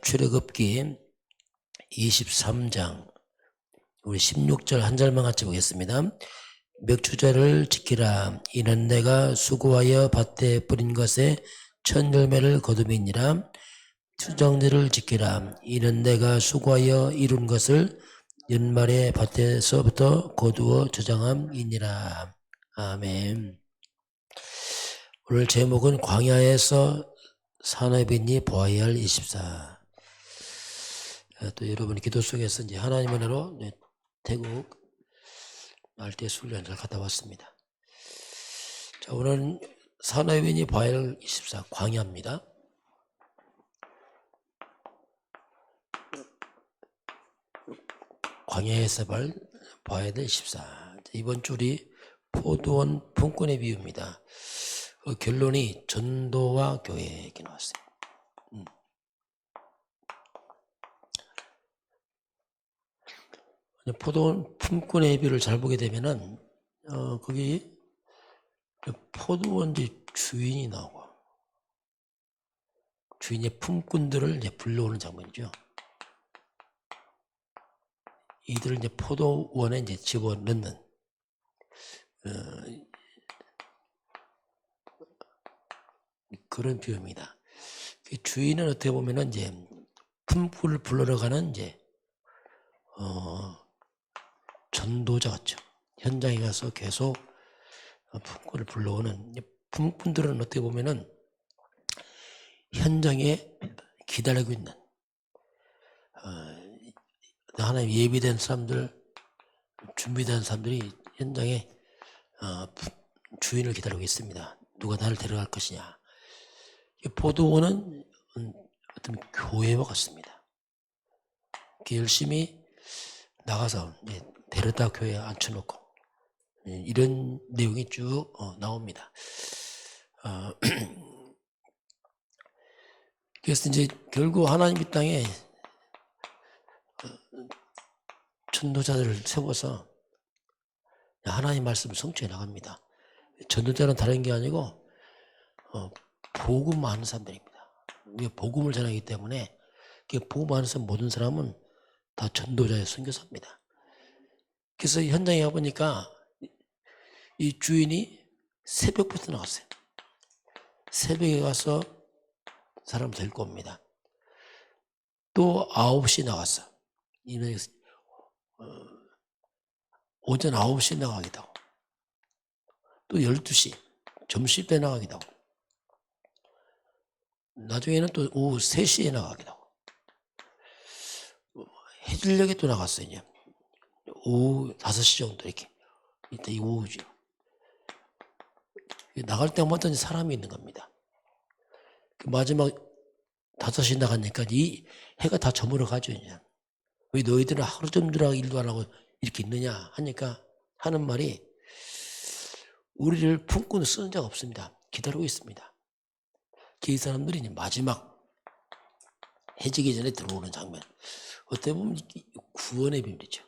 출애굽기 23장 우리 16절 한 절만 같이 보겠습니다. 멱주자를 지키라. 이는 내가 수고하여 밭에 뿌린 것에 첫 열매를 거두미니라. 투정제를 지키라. 이는 내가 수고하여 이룬 것을 연말에 밭에서부터 거두어 저장함이니라. 아멘. 오늘 제목은 광야에서 산업인이 보아야 할 24. 또 여러분이 기도 속에서 이제 하나님 은혜로 태국 말대 훈련을 갔다 왔습니다. 자, 오늘은 산업인이 봐야 할 24 광야입니다. 광야에서 봐야 될 24. 이번 줄이 포도원 품꾼의 비유입니다. 그 결론이 전도와 교회 이렇게 나왔어요. 포도원 품꾼의 비유를 잘 보게 되면은 거기 포도원 주인이 나오고 주인의 품꾼들을 이제 불러오는 장면이죠. 이들을 이제 포도원에 이제 집어넣는 그런 비유입니다. 주인은 어떻게 보면은 이제 품꾼을 불러러 가는 이제 전도자 같죠. 현장에 가서 계속 품꾼을 불러오는 품꾼들은 어떻게 보면은 현장에 기다리고 있는 하나님 예비된 사람들, 준비된 사람들이 현장에 주인을 기다리고 있습니다. 누가 나를 데려갈 것이냐. 포도원은 어떤 교회와 같습니다. 열심히 나가서 데려다 교회에 앉혀놓고 이런 내용이 쭉 나옵니다. 그래서 이제 결국 하나님 이 땅에 전도자들을 세워서 하나님 말씀을 성취해 나갑니다. 전도자는 다른 게 아니고 복음 많은 사람들입니다. 우리가 복음을 전하기 때문에 복음 많은 사람 모든 사람은 다 전도자의 선교사입니다. 그래서 현장에 가보니까 이 주인이 새벽부터 나왔어요. 새벽에 가서 사람 데리고 옵니다. 또 9시 나갔어. 오전 9시에 나가기도 하고 또 12시 점심때 나가기도 하고 나중에는 또 오후 3시에 나가기도 하고 해질녘에 또 나갔어요. 이제 오후 5시 정도 이렇게 이때 이 오후죠. 나갈 때마다 사람이 있는 겁니다. 마지막 5시 나가니까 이 해가 다 저물어 가죠. 이제. 왜 너희들은 하루 종일 일도 안 하고 이렇게 있느냐 하니까 하는 말이 우리를 품고는 쓰는 자가 없습니다. 기다리고 있습니다. 이 사람들이 이제 마지막 해지기 전에 들어오는 장면. 어떻게 보면 구원의 비밀이죠.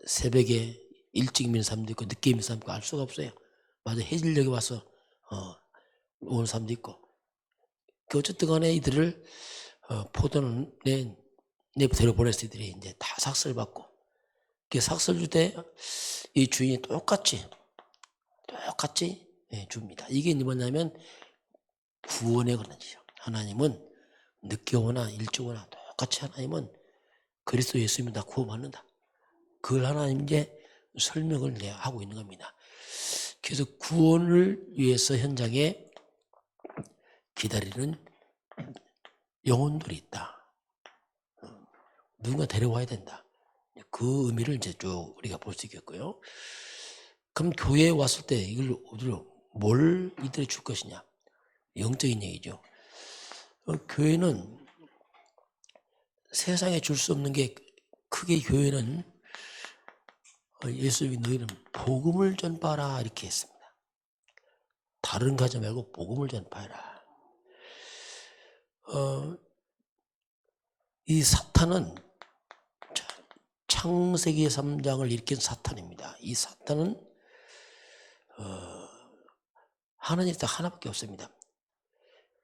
새벽에 일찍 미는 사람도 있고 늦게 미는 사람도 있고 알 수가 없어요. 맞아, 해질녘에 와서 오는 사람도 있고. 어쨌든 간에 이들을 포도원에 데려보냈을 이들이 이제 다 삭설 받고 그 삭설 줄 때 이 주인이 똑같이 줍니다. 이게 뭐냐면 구원의 권한이죠. 하나님은 늦게 오나 일찍 오나 똑같이 하나님은 그리스도 예수님을 다 구원받는다. 그걸 하나님 이제 설명을 하고 있는 겁니다. 그래서 구원을 위해서 현장에 기다리는 영혼들이 있다. 누군가 데려와야 된다. 그 의미를 이제 쭉 우리가 볼 수 있겠고요. 그럼 교회에 왔을 때 이걸 뭘 이들이 줄 것이냐? 영적인 얘기죠. 교회는 세상에 줄 수 없는 게 크게 교회는 예수님이 너희는 복음을 전파하라 이렇게 했습니다. 다른 거 하지 말고 복음을 전파해라. 이 사탄은 창세기 3장을 일으킨 사탄입니다. 이 사탄은 하나님 딱 하나밖에 없습니다.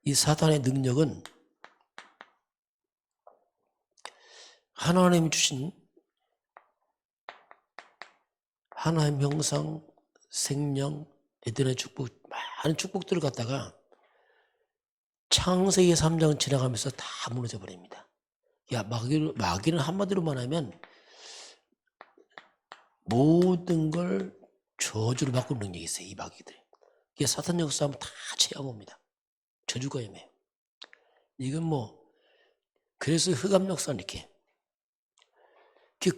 이 사탄의 능력은 하나님이 주신 하나님 형상, 생명, 에덴의 축복, 많은 축복들을 갖다가 창세기 3장 지나가면서 다 무너져 버립니다. 야, 마귀는 한마디로 말하면 모든 걸 저주로 바꾸는 능력이 있어요. 이 마귀들이. 이게 사탄 역사하면 다 체험합니다. 저주가 임해요. 이건 그래서 흑암 역사는 이렇게.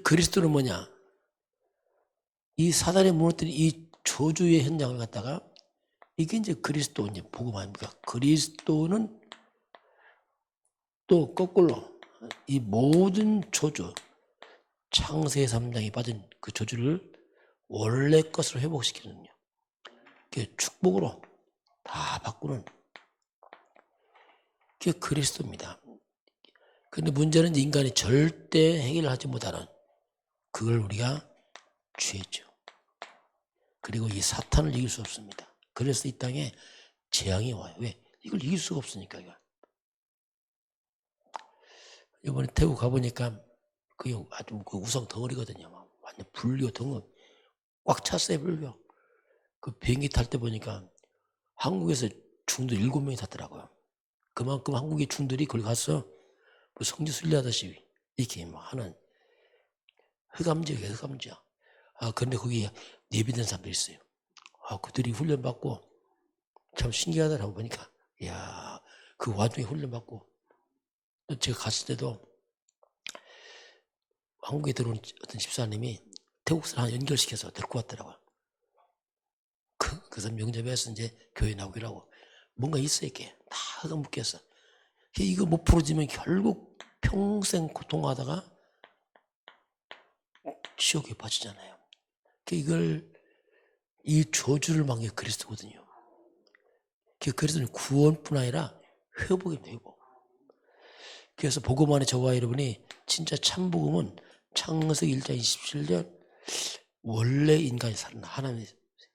그리스도는 뭐냐? 이 사단이 무너뜨린 이 저주의 현장을 갖다가 이게 이제 그리스도 이제 복음 아닙니까? 그리스도는 또 거꾸로 이 모든 저주, 창세기 3장에 빠진 그 저주를 원래 것으로 회복시키는요. 그게 축복으로 다 바꾸는 그게 그리스도입니다. 그런데 문제는 인간이 절대 해결하지 못하는 그걸 우리가 취했죠. 그리고 이 사탄을 이길 수 없습니다. 그래서 이 땅에 재앙이 와요. 왜? 이걸 이길 수가 없으니까. 이번에 태국 가보니까 그게 아주 그 우성 덩어리거든요. 완전 불교 덩어리. 꽉 찼어요, 불교. 그 비행기 탈 때 보니까 한국에서 중들 7명이 탔더라고요. 그만큼 한국의 중들이 거기 가서 성지 순례하듯이 이렇게 하는 흑암지역이에요, 흑암지역. 근데 거기 예비된 사람들이 있어요. 그들이 훈련받고 참 신기하더라고 보니까. 이야, 그 와중에 훈련받고. 제가 갔을 때도 한국에 들어온 어떤 집사님이 태국 사람 연결시켜서 데리고 왔더라고요. 그래서 명접해서 이제 교회 나오기로 하고. 뭔가 있어, 이렇게. 다 흑암 묶여서. 이거 못 풀어지면 결국 평생 고통하다가 지옥에 빠지잖아요. 이 저주를 막는 게 그리스도거든요. 그리스도는 구원뿐 아니라 회복입니다, 회복. 그래서 복음 안에 저와 여러분이 진짜 참 복음은 창세기 1장 27절 원래 인간이 살아나 하나님의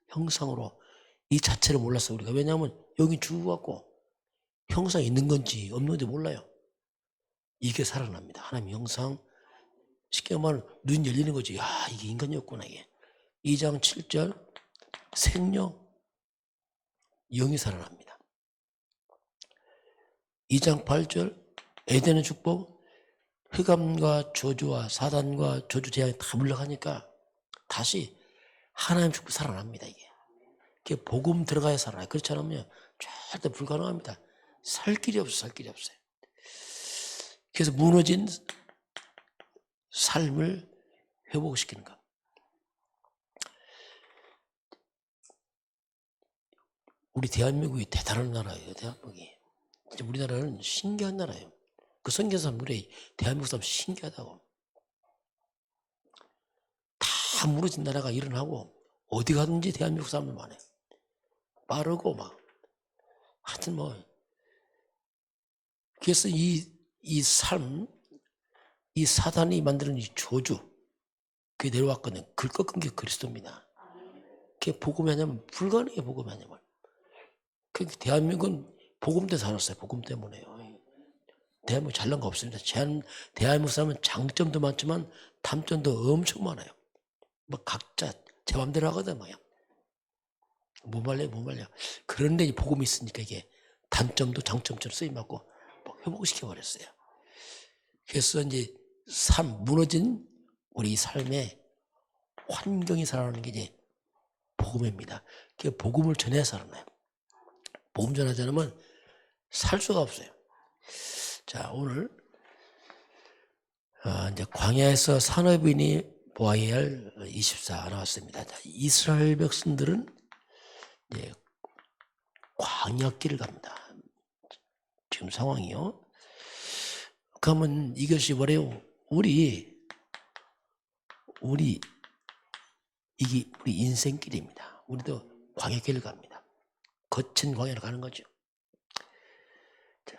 형상으로 이 자체를 몰랐어 우리가. 왜냐하면 여기 죽어갖고 형상이 있는 건지 없는 건지 몰라요. 이게 살아납니다. 하나님의 형상. 쉽게 말하면 눈 열리는 거지. 이게 인간이었구나 이게. 2장 7절 생명 영이 살아납니다. 2장 8절 에덴의 축복 흑암과 저주와 사단과 저주 재앙이 다 물러가니까 다시 하나님 축복 살아납니다. 이게 복음 들어가야 살아나요. 그렇지 않으면 절대 불가능합니다. 살 길이 없어요. 그래서 무너진 삶을 회복시키는 것. 우리 대한민국이 대단한 나라예요. 대한민국이. 진짜 우리나라는 신기한 나라예요. 그 선교사 우리 대한민국 사람 신기하다고. 다 무너진 나라가 일어나고 어디 가든지 대한민국 사람들 많아요. 빠르고 하여튼 그래서 이 삶, 이 사단이 만드는 이 저주 그게 내려왔거든요. 그걸 꺾은 게 그리스도입니다. 그게 복음이 아니면 불가능해요. 복음이 아니면. 대한민국은 복음 때문에 살았어요. 복음 때문에요. 대한민국 잘난 거 없습니다. 대한민국 사람은 장점도 많지만 단점도 엄청 많아요. 각자 제 맘대로 하거든. 못 말려. 그런데 이 복음이 있으니까 이게 단점도 장점처럼 쓰임받고 회복시켜 버렸어요. 그래서 이제 무너진 우리 삶의 환경이 살아나는 게 이제 복음입니다. 그 복음을 전해야 살아나요. 복음 전하지 않으면 살 수가 없어요. 자, 오늘 이제 광야에서 산업인이 보아야 할 24 나왔습니다. 자, 이스라엘 백성들은 이제 광야길을 갑니다. 지금 상황이요. 그러면 이것이 뭐래요? 우리 인생길입니다. 우리도 광야길을 갑니다. 거친 광야를 가는 거죠. 자,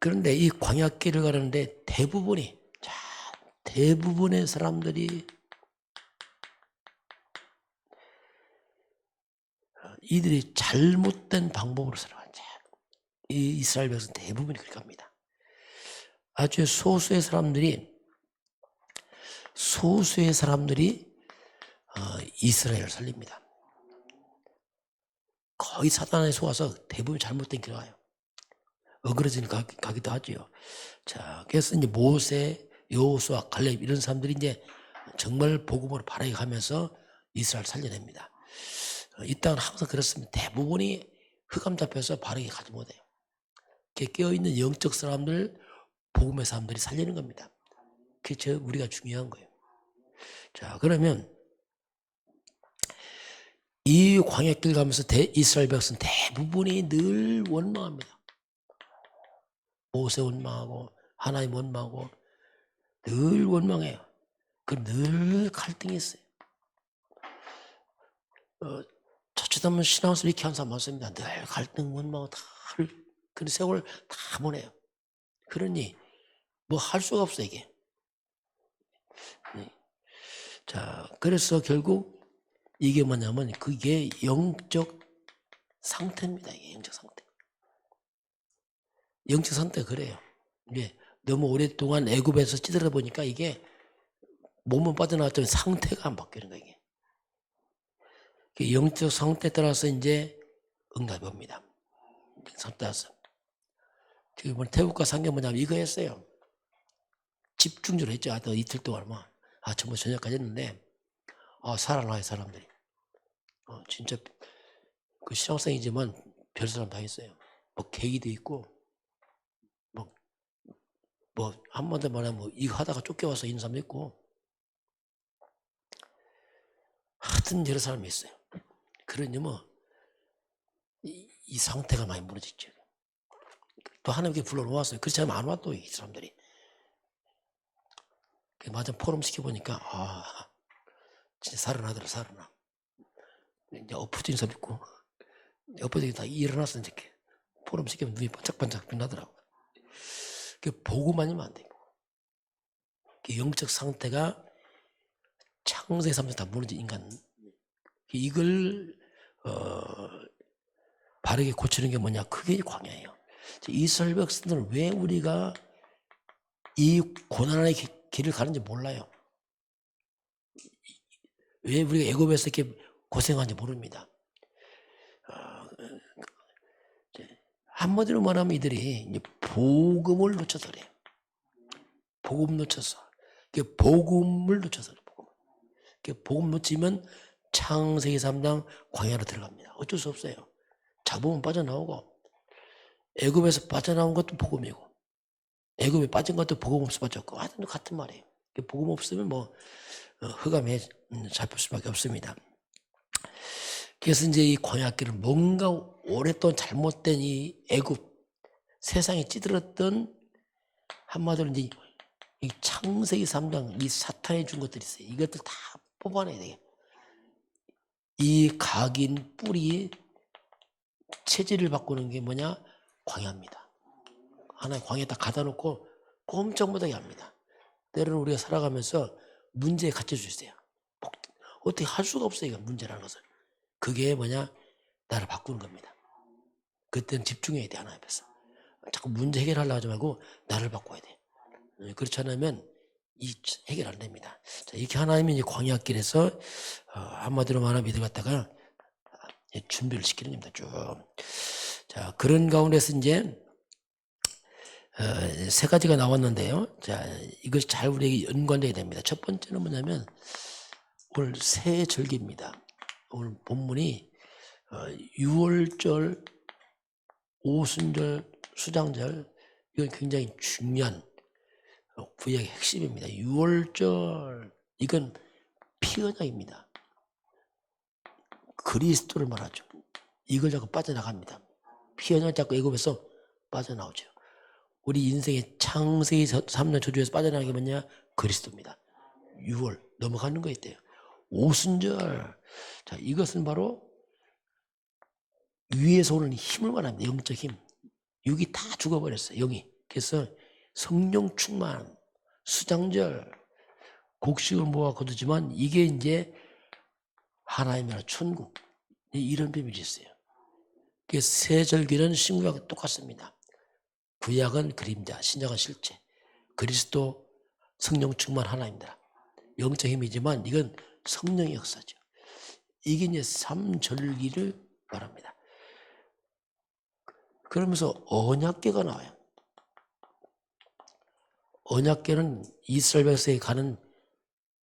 그런데 이 광야길을 가는데 대부분의 사람들이 이들이 잘못된 방법으로 살아가죠. 이 이스라엘 백성 대부분이 그렇게 합니다. 아주 소수의 사람들이 이스라엘을 살립니다. 거의 사단에 속아서 대부분 잘못된 길을 가요. 어그러지는 가기도 하지요. 자, 그래서 이제 모세, 여호수아, 갈렙 이런 사람들이 이제 정말 복음으로 바라게 가면서 이스라엘 살려냅니다. 이 땅은 항상 그렇습니다. 대부분이 흑암 잡혀서 바르게 가지 못해요. 깨어있는 영적 사람들, 복음의 사람들이 살리는 겁니다. 그게 우리가 중요한 거예요. 자, 그러면 이 광야길 가면서 이스라엘 백성은 대부분이 늘 원망합니다. 모세 원망하고 하나님 원망하고 늘 원망해요. 늘 갈등이 있어요. 저치다면 신앙생활 이렇게 한 사람 많습니다. 늘 갈등 원망하고 그런 세월 다 보내요. 그러니 뭐 할 수가 없어 이게. 자, 그래서 결국 이게 뭐냐면 그게 영적 상태입니다. 이게 영적 상태. 영적 상태가 그래요. 이게 너무 오랫동안 애굽에서 찌들어 보니까 이게 몸은 빠져나왔지만 상태가 안 바뀌는 거예요. 이게 영적 상태에 따라서 이제 응답이 옵니다. 상태에 따라서. 지금 태국과 상경 뭐냐면 이거 했어요. 집중적으로 했죠. 이틀 동안 정말 저녁까지 했는데 살아나요 사람들이. 진짜 그 신앙생이지만 별 사람 다 있어요. 뭐 계기도 있고 뭐 한마디로 말하면 이거 하다가 쫓겨와서 있는 사람도 있고 하여튼 여러 사람이 있어요. 그러니 이 상태가 많이 무너졌죠. 또 하나님께 불러놓았어요. 그렇지 않으면 안 와 또 이 사람들이. 마침 포럼 시켜보니까 진짜 살아나더라. 이제 엎어진 사람 있고 엎어진 다 일어나서 이제 포럼 시키면 눈이 반짝반짝 빛나더라고. 보고만 하면 안 돼요. 영적 상태가 창세기 3장 다 무너진 인간. 이걸 바르게 고치는 게 뭐냐? 그게 광야예요. 이스라엘 백성들은 왜 우리가 이 고난의 길을 가는지 몰라요. 왜 우리가 애굽에서 이렇게 고생하는지 모릅니다. 한마디로 말하면 이들이 이제 복음을 놓쳐서 그래요. 복음 놓쳐서. 복음을 놓쳐서 그래요. 복음 놓치면 창세기 3장 광야로 들어갑니다. 어쩔 수 없어요. 잡으면 빠져나오고 애굽에서 빠져나온 것도 복음이고 애굽에 빠진 것도 복음 없어 빠졌고 하여튼 같은 말이에요. 복음 없으면 흑암에 잡힐 수밖에 없습니다. 그래서 이제 이 광야길을 뭔가 오랫동안 잘못된 이 애굽 세상에 찌들었던 한마디로 이제 이 창세기 3장 이 사탄이 준 것들이 있어요. 이것들 다 뽑아내야 돼요. 이 각인 뿌리 체질을 바꾸는 게 뭐냐? 광야입니다. 하나의 광야에 딱 가다 놓고 꼼짝 못하게 합니다. 때로는 우리가 살아가면서 문제에 갇힐 수 있어요. 어떻게 할 수가 없어요. 문제라는 것을. 그게 뭐냐? 나를 바꾸는 겁니다. 그때는 집중해야 돼. 하나님 앞에서. 자꾸 문제 해결하려고 하지 말고 나를 바꿔야 돼. 그렇지 않으면 이 해결 안 됩니다. 자, 이렇게 하나님이 이제 광야길에서 한마디로 말하면 이들 갖다가 준비를 시키는 겁니다. 쭉. 자, 그런 가운데서 이제 세 가지가 나왔는데요. 자, 이것이 잘 우리에게 연관되어야 됩니다. 첫 번째는 뭐냐면 오늘 새 절기입니다. 오늘 본문이 6월절, 오순절, 수장절 이건 굉장히 중요한 구약의 핵심입니다. 6월절 이건 피 언약입니다. 그리스도를 말하죠. 이걸 자꾸 빠져나갑니다. 피 언약 자꾸 애굽에서 빠져나오죠. 우리 인생의 창세기 3년 저주에서 빠져나가는 게 뭐냐? 그리스도입니다. 6월 넘어가는 거 있대요. 오순절. 자, 이것은 바로 위에서 오는 힘을 말합니다. 영적 힘. 육이 다 죽어버렸어요. 영이. 그래서 성령 충만, 수장절, 곡식을 모아 거두지만 이게 이제 하나님의 나라 천국. 이런 비밀이 있어요. 그래서 새 절기는 신구약과 똑같습니다. 구약은 그림자, 신약은 실체. 그리스도 성령 충만 하나입니다. 영적 힘이지만 이건 성령의 역사죠. 이게 이제 삼절기를 말합니다. 그러면서 언약궤가 나와요. 언약궤는 이스라엘 백성에 가는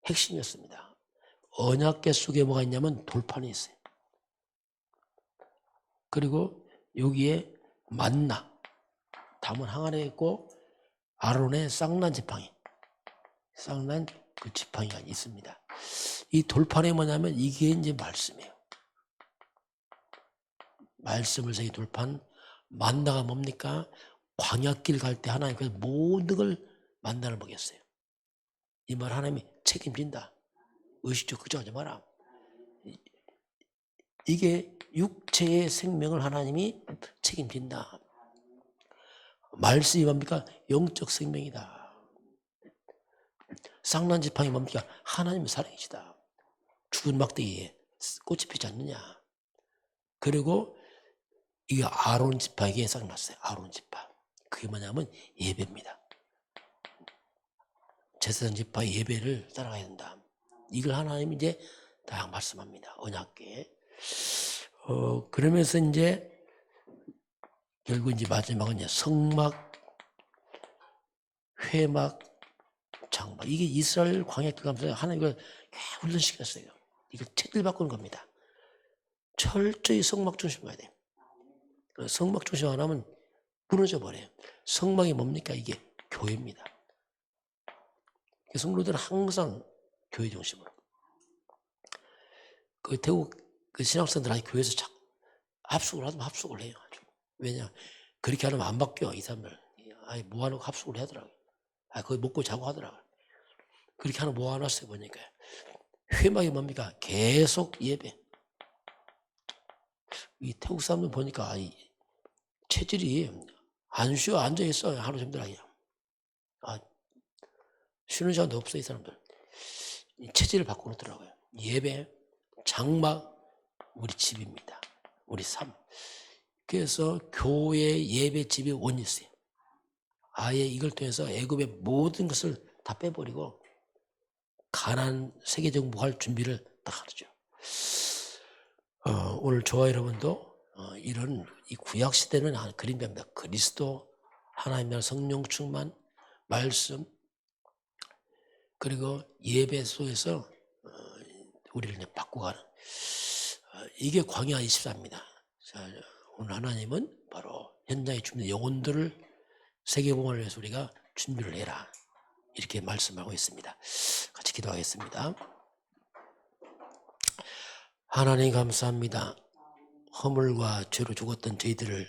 핵심이었습니다. 언약궤 속에 뭐가 있냐면 돌판이 있어요. 그리고 여기에 만나, 담은 항아리에 있고 아론의 쌍난 지팡이, 쌍난 그 지팡이가 있습니다. 이 돌판이 뭐냐면 이게 이제 말씀이에요. 말씀을 새긴 돌판. 만나가 뭡니까? 광야길 갈 때 하나님께서 모든 걸 만나를 먹였어요. 이 말 하나님이 책임진다. 의식적 걱정하지 마라. 이게 육체의 생명을 하나님이 책임진다. 말씀이 뭡니까? 영적 생명이다. 쌍난 지팡이 뭡니까? 하나님의 사랑이시다. 죽은 막대기에 꽃이 피지 않느냐. 그리고 이게 아론 지팡이에 쌍났어요. 아론 지팡이. 그게 뭐냐면 예배입니다. 제사장 지팡이 예배를 따라가야 된다. 이걸 하나님이 이제 다 말씀합니다. 언약궤. 그러면서 이제 결국 이제 마지막은 이제 성막, 회막, 장막. 이게 이스라엘 광야길 가면서 하나님을 훈련시켰어요. 이걸 체질 바꾸는 겁니다. 철저히 성막 중심으로 가야 돼요. 성막 중심 안 하면 무너져 버려요. 성막이 뭡니까? 이게 교회입니다. 성도들은 항상 교회 중심으로. 그 태국 그 신학생들한테 교회에서 자꾸 합숙을 하면 합숙을 해요. 아주. 왜냐? 그렇게 하면 안 바뀌어, 이 사람들. 아니, 모아놓고 합숙을 하더라고요. 거기 먹고 자고 하더라고요. 그렇게 하나 모아놨어요, 보니까. 회막이 뭡니까? 계속 예배. 이 태국 사람들 보니까 체질이 안 쉬어, 앉아있어요. 하루 종일 그냥. 쉬는 시간도 없어요, 이 사람들. 체질을 바꿔놓더라고요. 예배, 장막, 우리 집입니다. 우리 삶. 그래서 교회 예배 집이 원이 있어요. 아예 이걸 통해서 애굽의 모든 것을 다 빼버리고 가나안 세계적 무할 준비를 딱 하죠. 오늘 저와 여러분도 이런 이 구약 시대는 그림입니다. 그리스도, 하나님 나라 성령 충만, 말씀, 그리고 예배 속에서 우리를 이제 바꾸가는 이게 광야 24입니다. 오늘 하나님은 바로 현장에 준비된 영혼들을 세계복음을 위해서 우리가 준비를 해라. 이렇게 말씀하고 있습니다. 같이 기도하겠습니다. 하나님 감사합니다. 허물과 죄로 죽었던 저희들을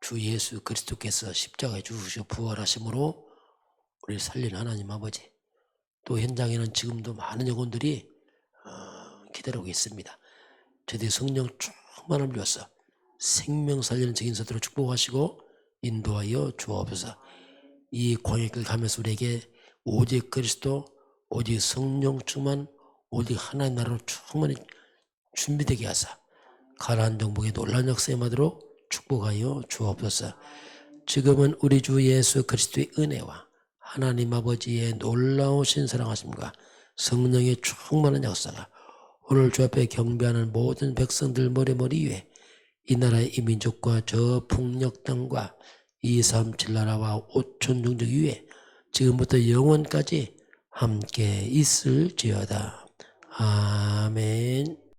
주 예수 그리스도께서 십자가에 죽으시고 부활하심으로 우리를 살린 하나님 아버지, 또 현장에는 지금도 많은 영혼들이 기다리고 있습니다. 저희들이 성령 충만함을 위해서 생명 살리는 증인사들을 축복하시고 인도하여 주옵소서. 이 광야길 가면서 우리에게 오직 그리스도, 오직 성령 충만, 오직 하나님 나라로 충만히 준비되게 하사 가나안 정복의 놀라운 역사에 임하도록 축복하여 주옵소서. 지금은 우리 주 예수 그리스도의 은혜와 하나님 아버지의 놀라우신 사랑하심과 성령의 충만한 역사가 오늘 주 앞에 경배하는 모든 백성들 머리머리 위에 이 나라의 이민족과 저 북녘 땅과 237 나라와 5천 종족 위에 지금부터 영원까지 함께 있을지어다. 아멘.